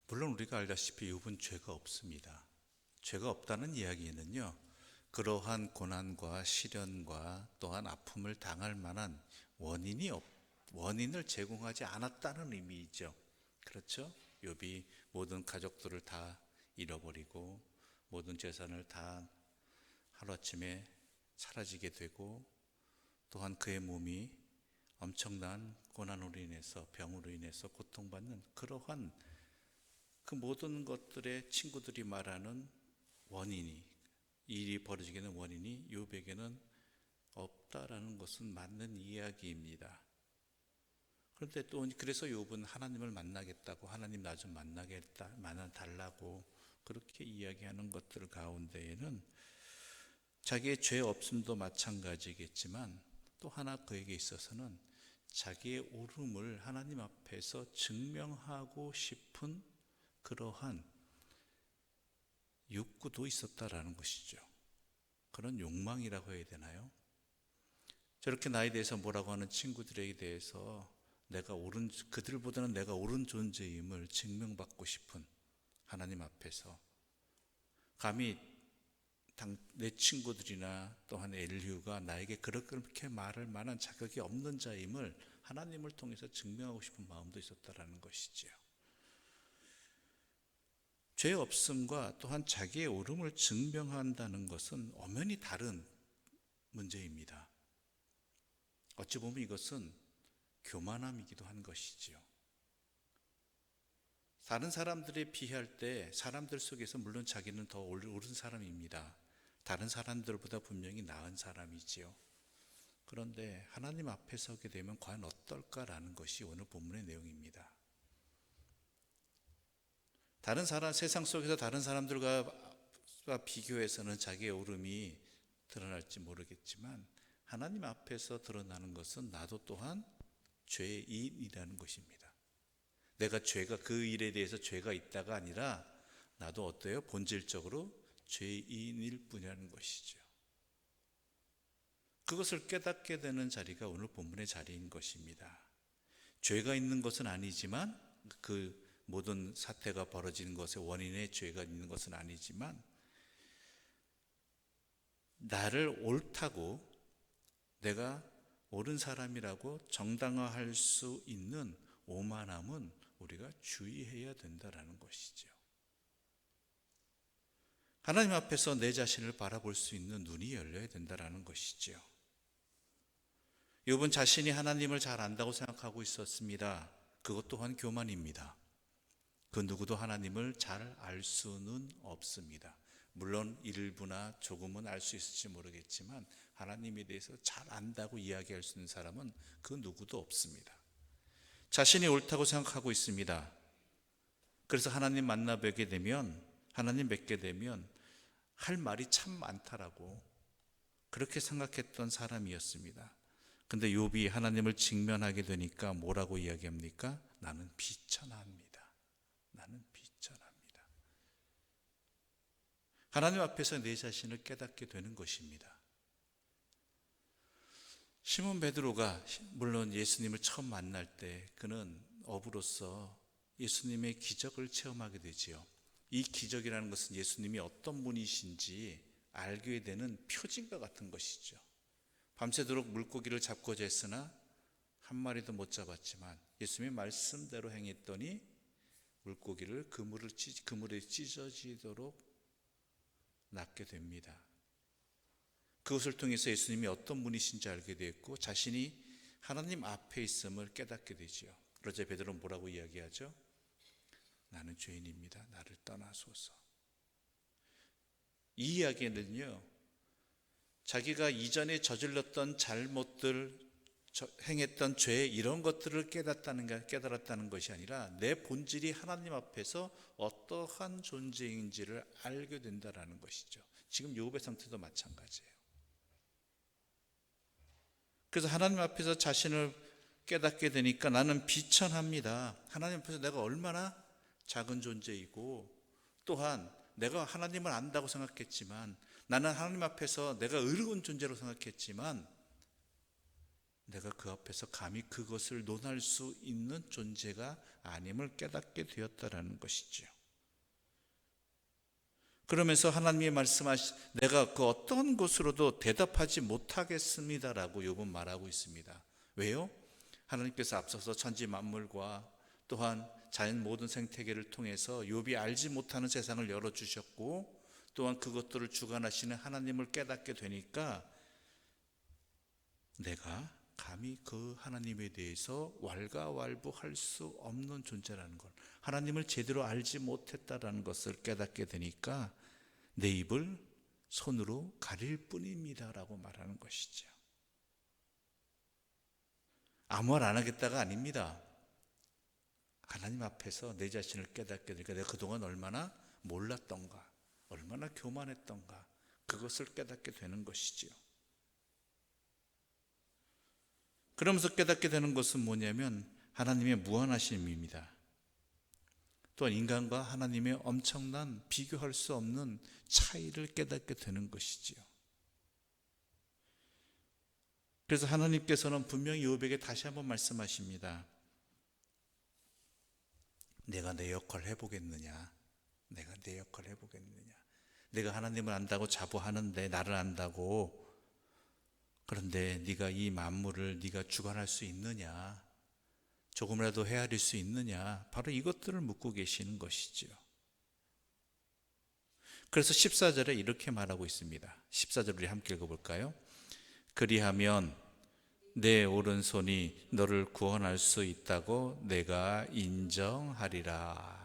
물론 우리가 알다시피 욥은 죄가 없습니다. 죄가 없다는 이야기는요, 그러한 고난과 시련과 또한 아픔을 당할 만한 원인을 제공하지 않았다는 의미이죠. 그렇죠? 욥이 모든 가족들을 다 잃어버리고 모든 재산을 다 하루아침에 사라지게 되고, 또한 그의 몸이 엄청난 고난으로 인해서, 병으로 인해서 고통받는 그러한 그 모든 것들의 친구들이 말하는 원인이, 일이 벌어지게 된 원인이 욥에게는 없다라는 것은 맞는 이야기입니다. 그런데 또 그래서 욥은 하나님을 만나겠다고, 하나님 나 좀 만나 달라고 그렇게 이야기하는 것들 가운데에는 자기의 죄 없음도 마찬가지겠지만, 또 하나 그에게 있어서는 자기의 옳음을 하나님 앞에서 증명하고 싶은 그러한 욕구도 있었다라는 것이죠. 그런 욕망이라고 해야 되나요? 저렇게 나에 대해서 뭐라고 하는 친구들에 대해서 그들보다는 내가 옳은 존재임을 증명받고 싶은, 하나님 앞에서 감히 내 친구들이나 또한 엘리후가 나에게 그렇게 말할 만한 자격이 없는 자임을 하나님을 통해서 증명하고 싶은 마음도 있었다라는 것이지요. 죄 없음과 또한 자기의 옳음을 증명한다는 것은 엄연히 다른 문제입니다. 어찌 보면 이것은 교만함이기도 한 것이지요. 다른 사람들에 비할 때 사람들 속에서 물론 자기는 더 옳은 사람입니다. 다른 사람들보다 분명히 나은 사람이지요. 그런데 하나님 앞에 서게 되면 과연 어떨까라는 것이 오늘 본문의 내용입니다. 세상 속에서 다른 사람들과 비교해서는 자기의 옳음이 드러날지 모르겠지만, 하나님 앞에서 드러나는 것은 나도 또한 죄인이라는 것입니다. 내가 그 일에 대해서 죄가 있다가 아니라 나도 어때요? 본질적으로 죄인일 뿐이라는 것이죠. 그것을 깨닫게 되는 자리가 오늘 본문의 자리인 것입니다. 죄가 있는 것은 아니지만, 그 모든 사태가 벌어지는 것의 원인에 죄가 있는 것은 아니지만, 나를 옳다고, 내가 옳은 사람이라고 정당화할 수 있는 오만함은 우리가 주의해야 된다는 것이죠. 하나님 앞에서 내 자신을 바라볼 수 있는 눈이 열려야 된다는 것이죠. 욥은 자신이 하나님을 잘 안다고 생각하고 있었습니다. 그것 또한 교만입니다. 그 누구도 하나님을 잘 알 수는 없습니다. 물론 일부나 조금은 알 수 있을지 모르겠지만, 하나님에 대해서 잘 안다고 이야기할 수 있는 사람은 그 누구도 없습니다. 자신이 옳다고 생각하고 있습니다. 그래서 하나님 뵙게 되면 할 말이 참 많다라고 그렇게 생각했던 사람이었습니다. 근데 욥이 하나님을 직면하게 되니까 뭐라고 이야기합니까? 나는 비천합니다. 나는 비천합니다. 하나님 앞에서 내 자신을 깨닫게 되는 것입니다. 시몬 베드로가 물론 예수님을 처음 만날 때 그는 어부로서 예수님의 기적을 체험하게 되지요. 이 기적이라는 것은 예수님이 어떤 분이신지 알게 되는 표징과 같은 것이죠. 밤새도록 물고기를 잡고자 했으나 한 마리도 못 잡았지만 예수님의 말씀대로 행했더니 물고기를 그물에 찢어지도록 낚게 됩니다. 그것을 통해서 예수님이 어떤 분이신지 알게 되었고, 자신이 하나님 앞에 있음을 깨닫게 되지요. 그러자 베드로는 뭐라고 이야기하죠? 나는 죄인입니다. 나를 떠나소서. 이 이야기는요, 자기가 이전에 저질렀던 잘못들, 행했던 죄, 이런 것들을 깨달았다는 것이 아니라 내 본질이 하나님 앞에서 어떠한 존재인지를 알게 된다는 것이죠. 지금 욥의 상태도 마찬가지예요. 그래서 하나님 앞에서 자신을 깨닫게 되니까 나는 비천합니다. 하나님 앞에서 내가 얼마나 작은 존재이고, 또한 내가 하나님을 안다고 생각했지만, 나는 하나님 앞에서 내가 의로운 존재로 생각했지만, 내가 그 앞에서 감히 그것을 논할 수 있는 존재가 아님을 깨닫게 되었다라는 것이죠. 그러면서 하나님이 말씀하시, 내가 그 어떤 것으로도 대답하지 못하겠습니다라고 욥은 말하고 있습니다. 왜요? 하나님께서 앞서서 천지 만물과 또한 자연 모든 생태계를 통해서 욥이 알지 못하는 세상을 열어주셨고, 또한 그것들을 주관하시는 하나님을 깨닫게 되니까 내가 감히 그 하나님에 대해서 왈가왈부할 수 없는 존재라는 걸, 하나님을 제대로 알지 못했다라는 것을 깨닫게 되니까 내 입을 손으로 가릴 뿐입니다 라고 말하는 것이죠. 아무 말 안 하겠다가 아닙니다. 하나님 앞에서 내 자신을 깨닫게 되니까 내가 그동안 얼마나 몰랐던가, 얼마나 교만했던가, 그것을 깨닫게 되는 것이지요. 그러면서 깨닫게 되는 것은 뭐냐면 하나님의 무한하심입니다. 또한 인간과 하나님의 엄청난 비교할 수 없는 차이를 깨닫게 되는 것이지요. 그래서 하나님께서는 분명히 욥에게 다시 한번 말씀하십니다. 내가 내 역할을 해보겠느냐? 내가 내 역할을 해보겠느냐? 내가 하나님을 안다고 자부하는데, 나를 안다고, 그런데 네가 이 만물을 네가 주관할 수 있느냐? 조금이라도 헤아릴 수 있느냐? 바로 이것들을 묻고 계시는 것이지요. 그래서 14절에 이렇게 말하고 있습니다. 14절 우리 함께 읽어볼까요? 그리하면 내 오른손이 너를 구원할 수 있다고 내가 인정하리라.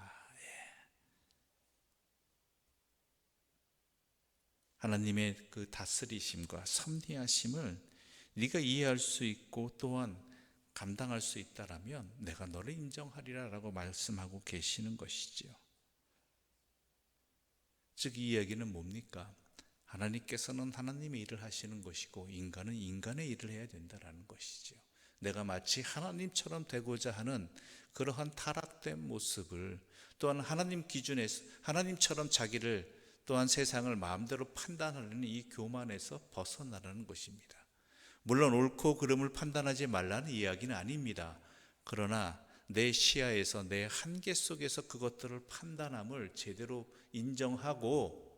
하나님의 그 다스리심과 섭리하심을 네가 이해할 수 있고 또한 감당할 수 있다라면 내가 너를 인정하리라 라고 말씀하고 계시는 것이지요. 즉 이 이야기는 뭡니까? 하나님께서는 하나님의 일을 하시는 것이고 인간은 인간의 일을 해야 된다는 것이죠. 내가 마치 하나님처럼 되고자 하는 그러한 타락된 모습을, 또한 하나님 기준에서 하나님처럼 자기를 또한 세상을 마음대로 판단하는 이 교만에서 벗어나라는 것입니다. 물론 옳고 그름을 판단하지 말라는 이야기는 아닙니다. 그러나 내 시야에서 내 한계 속에서 그것들을 판단함을 제대로 인정하고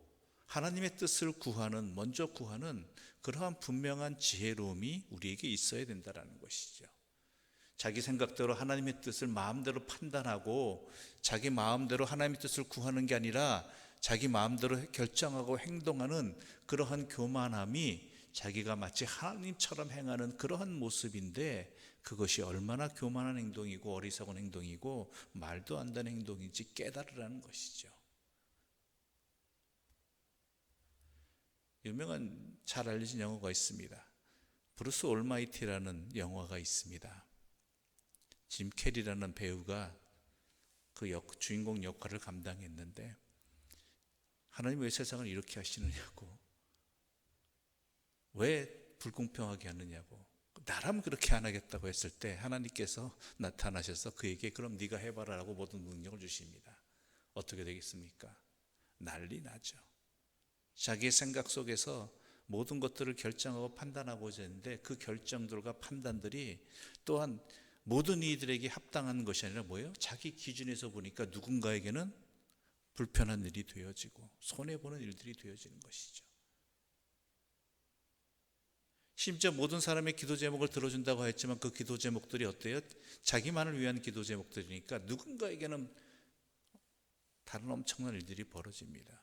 하나님의 뜻을 구하는, 먼저 구하는 그러한 분명한 지혜로움이 우리에게 있어야 된다는 것이죠. 자기 생각대로 하나님의 뜻을 마음대로 판단하고 자기 마음대로 하나님의 뜻을 구하는 게 아니라 자기 마음대로 결정하고 행동하는 그러한 교만함이 자기가 마치 하나님처럼 행하는 그러한 모습인데, 그것이 얼마나 교만한 행동이고 어리석은 행동이고 말도 안 되는 행동인지 깨달으라는 것이죠. 유명한 잘 알려진 영화가 있습니다. 브루스 올마이티라는 영화가 있습니다. 짐 캐리라는 배우가 그 주인공 역할을 감당했는데, 하나님 왜 세상을 이렇게 하시느냐고, 왜 불공평하게 하느냐고, 나라면 그렇게 안 하겠다고 했을 때 하나님께서 나타나셔서 그에게 그럼 네가 해봐라 라고 모든 능력을 주십니다. 어떻게 되겠습니까? 난리 나죠. 자기의 생각 속에서 모든 것들을 결정하고 판단하고자 했는데 그 결정들과 판단들이 또한 모든 이들에게 합당한 것이 아니라 뭐예요? 자기 기준에서 보니까 누군가에게는 불편한 일이 되어지고 손해보는 일들이 되어지는 것이죠. 심지어 모든 사람의 기도 제목을 들어준다고 했지만 그 기도 제목들이 어때요? 자기만을 위한 기도 제목들이니까 누군가에게는 다른 엄청난 일들이 벌어집니다.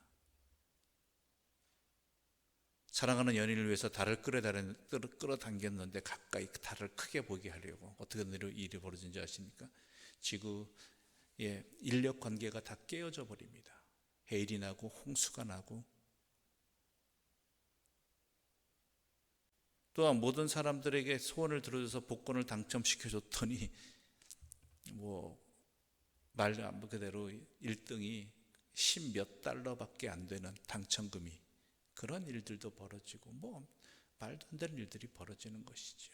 사랑하는 연인을 위해서 달을 끌어당겼는데 가까이 달을 크게 보게 하려고 어떻게 일이 벌어진지 아십니까? 지구의 인력 관계가 다 깨어져 버립니다. 해일이 나고 홍수가 나고, 또한 모든 사람들에게 소원을 들어줘서 복권을 당첨시켜줬더니 말 그대로 1등이 10몇 달러밖에 안 되는 당첨금이, 그런 일들도 벌어지고 말도 안 되는 일들이 벌어지는 것이죠.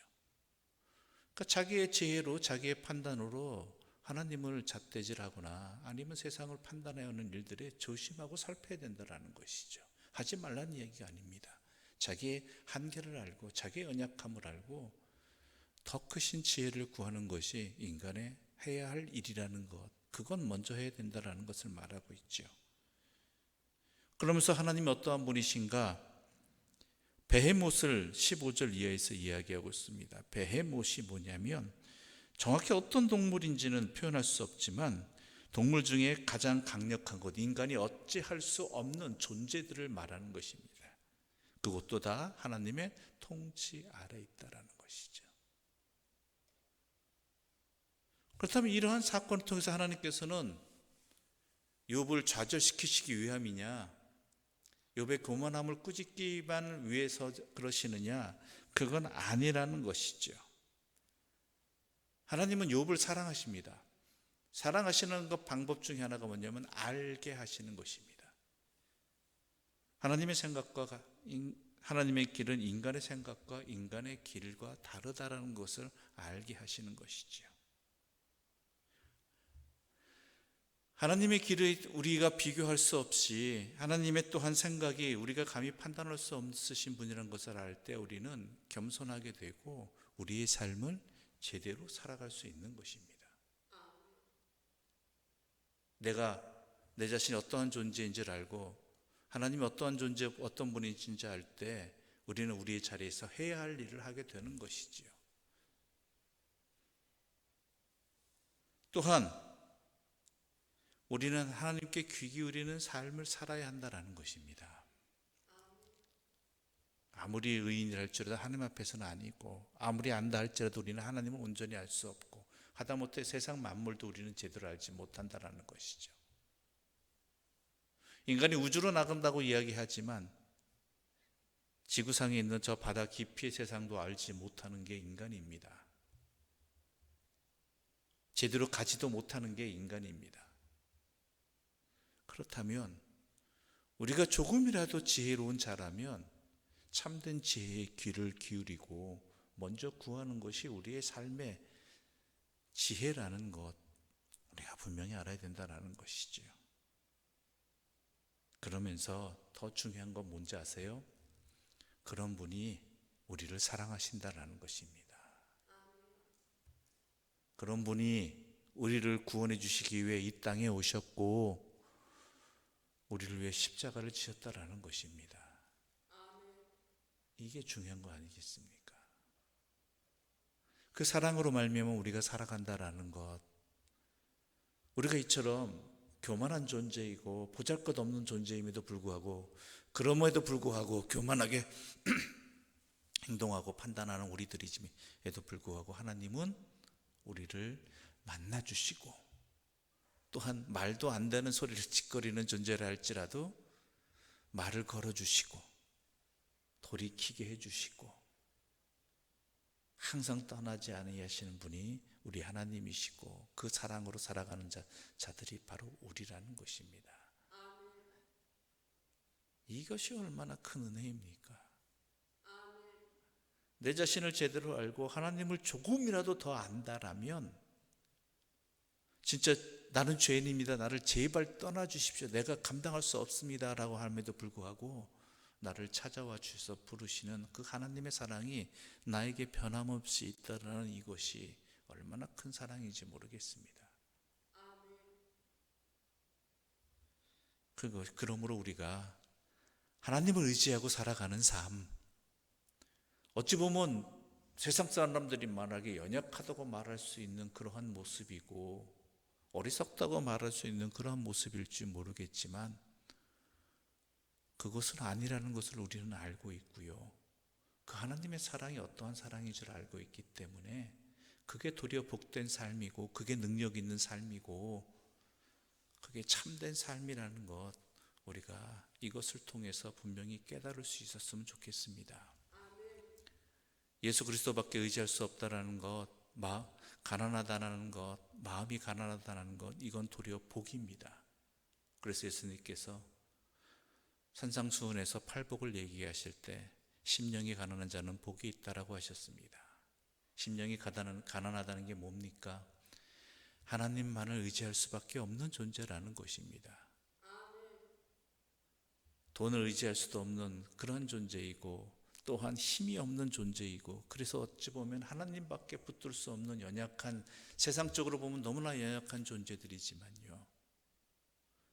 그러니까 자기의 지혜로 자기의 판단으로 하나님을 잣대질하거나 아니면 세상을 판단해야 하는 일들에 조심하고 살펴야 된다는 것이죠. 하지 말라는 얘기가 아닙니다. 자기의 한계를 알고 자기의 연약함을 알고 더 크신 지혜를 구하는 것이 인간의 해야 할 일이라는 것, 그건 먼저 해야 된다는 것을 말하고 있죠. 그러면서 하나님이 어떠한 분이신가? 베헤못을 15절 이하에서 이야기하고 있습니다. 베헤못이 뭐냐면 정확히 어떤 동물인지는 표현할 수 없지만 동물 중에 가장 강력한 것, 인간이 어찌할 수 없는 존재들을 말하는 것입니다. 그것도 다 하나님의 통치 아래 있다라는 것이죠. 그렇다면 이러한 사건을 통해서 하나님께서는 욥을 좌절시키시기 위함이냐, 욥의 교만함을 꾸짖기만 위해서 그러시느냐, 그건 아니라는 것이죠. 하나님은 욥을 사랑하십니다. 사랑하시는 것 방법 중에 하나가 뭐냐면 알게 하시는 것입니다. 하나님의 생각과 하나님의 길은 인간의 생각과 인간의 길과 다르다라는 것을 알게 하시는 것이지요. 하나님의 길을 우리가 비교할 수 없이 하나님의 또한 생각이 우리가 감히 판단할 수 없으신 분이라는 것을 알 때 우리는 겸손하게 되고 우리의 삶을 제대로 살아갈 수 있는 것입니다. 내가 내 자신이 어떠한 존재인지를 알고 하나님이 어떠한 존재, 어떤 분인지 알 때 우리는 우리의 자리에서 해야 할 일을 하게 되는 것이지요. 또한 우리는 하나님께 귀 기울이는 삶을 살아야 한다는 것입니다. 아무리 의인이라 할지라도 하나님 앞에서는 아니고, 아무리 안다 할지라도 우리는 하나님을 온전히 알 수 없고, 하다못해 세상 만물도 우리는 제대로 알지 못한다는 것이죠. 인간이 우주로 나간다고 이야기하지만 지구상에 있는 저 바다 깊이의 세상도 알지 못하는 게 인간입니다. 제대로 가지도 못하는 게 인간입니다. 그렇다면 우리가 조금이라도 지혜로운 자라면 참된 지혜의 귀를 기울이고 먼저 구하는 것이 우리의 삶의 지혜라는 것, 우리가 분명히 알아야 된다는 것이죠. 그러면서 더 중요한 건 뭔지 아세요? 그런 분이 우리를 사랑하신다는 것입니다. 그런 분이 우리를 구원해 주시기 위해 이 땅에 오셨고 우리를 위해 십자가를 지셨다라는 것입니다. 이게 중요한 거 아니겠습니까? 그 사랑으로 말미암아 우리가 살아간다라는 것, 우리가 이처럼 교만한 존재이고 보잘것없는 존재임에도 불구하고, 그럼에도 불구하고 교만하게 행동하고 판단하는 우리들임에도 불구하고 하나님은 우리를 만나주시고, 또한 말도 안 되는 소리를 짓거리는 존재라 할지라도 말을 걸어주시고 돌이키게 해주시고 항상 떠나지 아니하시는 분이 우리 하나님이시고, 그 사랑으로 살아가는 자들이 바로 우리라는 것입니다. 이것이 얼마나 큰 은혜입니까? 내 자신을 제대로 알고 하나님을 조금이라도 더 안다라면 진짜 나는 죄인입니다, 나를 제발 떠나주십시오, 내가 감당할 수 없습니다 라고 함에도 불구하고 나를 찾아와 주셔서 부르시는 그 하나님의 사랑이 나에게 변함없이 있다는 이것이 얼마나 큰 사랑인지 모르겠습니다. 그러므로 우리가 하나님을 의지하고 살아가는 삶, 어찌 보면 세상 사람들이 말하기에 연약하다고 말할 수 있는 그러한 모습이고 어리석다고 말할 수 있는 그러한 모습일지 모르겠지만 그것은 아니라는 것을 우리는 알고 있고요, 그 하나님의 사랑이 어떠한 사랑인 줄 알고 있기 때문에 그게 도리어 복된 삶이고 그게 능력 있는 삶이고 그게 참된 삶이라는 것, 우리가 이것을 통해서 분명히 깨달을 수 있었으면 좋겠습니다. 예수 그리스도밖에 의지할 수 없다라는 것, 가난하다는 것, 마음이 가난하다는 것, 이건 도리어 복입니다. 그래서 예수님께서 산상수훈에서 팔복을 얘기하실 때 심령이 가난한 자는 복이 있다라고 하셨습니다. 심령이 가난하다는 게 뭡니까? 하나님만을 의지할 수밖에 없는 존재라는 것입니다. 돈을 의지할 수도 없는 그런 존재이고 또한 힘이 없는 존재이고, 그래서 어찌 보면 하나님밖에 붙들 수 없는 연약한, 세상적으로 보면 너무나 연약한 존재들이지만요,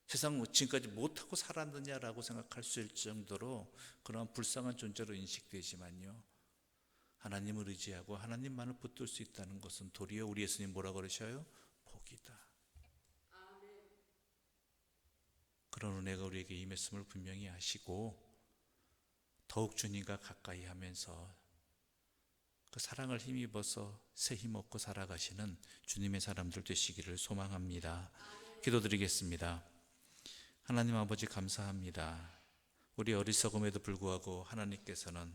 세상 지금까지 못하고 살았느냐라고 생각할 수 있을 정도로 그러한 불쌍한 존재로 인식되지만요, 하나님을 의지하고 하나님만을 붙들 수 있다는 것은 도리어 우리 예수님 뭐라고 그러셔요? 복이다. 그런 은혜가 우리에게 임했음을 분명히 아시고, 더욱 주님과 가까이 하면서 그 사랑을 힘입어서 새 힘 얻고 살아가시는 주님의 사람들 되시기를 소망합니다. 기도드리겠습니다. 하나님 아버지, 감사합니다. 우리 어리석음에도 불구하고 하나님께서는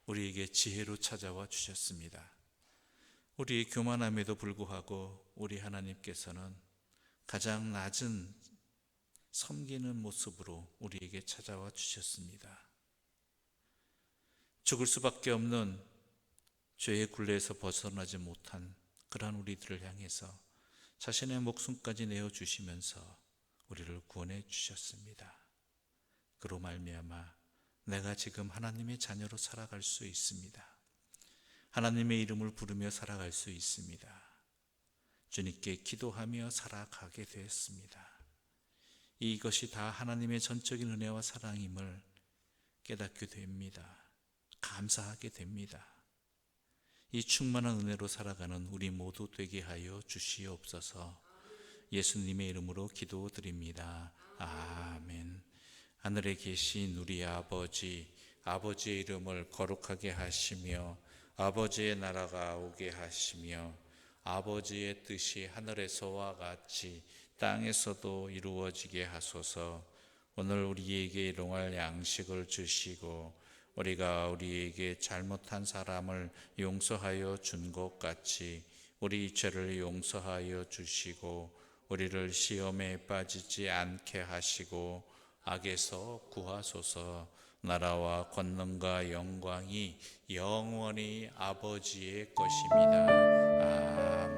우리에게 지혜로 찾아와 주셨습니다. 우리의 교만함에도 불구하고 우리 하나님께서는 가장 낮은 섬기는 모습으로 우리에게 찾아와 주셨습니다. 죽을 수밖에 없는 죄의 굴레에서 벗어나지 못한 그러한 우리들을 향해서 자신의 목숨까지 내어주시면서 우리를 구원해 주셨습니다. 그로 말미암아 내가 지금 하나님의 자녀로 살아갈 수 있습니다. 하나님의 이름을 부르며 살아갈 수 있습니다. 주님께 기도하며 살아가게 되었습니다. 이것이 다 하나님의 전적인 은혜와 사랑임을 깨닫게 됩니다. 감사하게 됩니다. 이 충만한 은혜로 살아가는 우리 모두 되게 하여 주시옵소서. 예수님의 이름으로 기도드립니다. 아멘. 하늘에 계신 우리 아버지, 아버지의 이름을 거룩하게 하시며 아버지의 나라가 오게 하시며 아버지의 뜻이 하늘에서와 같이 땅에서도 이루어지게 하소서. 오늘 우리에게 일용할 양식을 주시고 우리가 우리에게 잘못한 사람을 용서하여 준 것 같이 우리 죄를 용서하여 주시고 우리를 시험에 빠지지 않게 하시고 악에서 구하소서. 나라와 권능과 영광이 영원히 아버지의 것입니다. 아멘.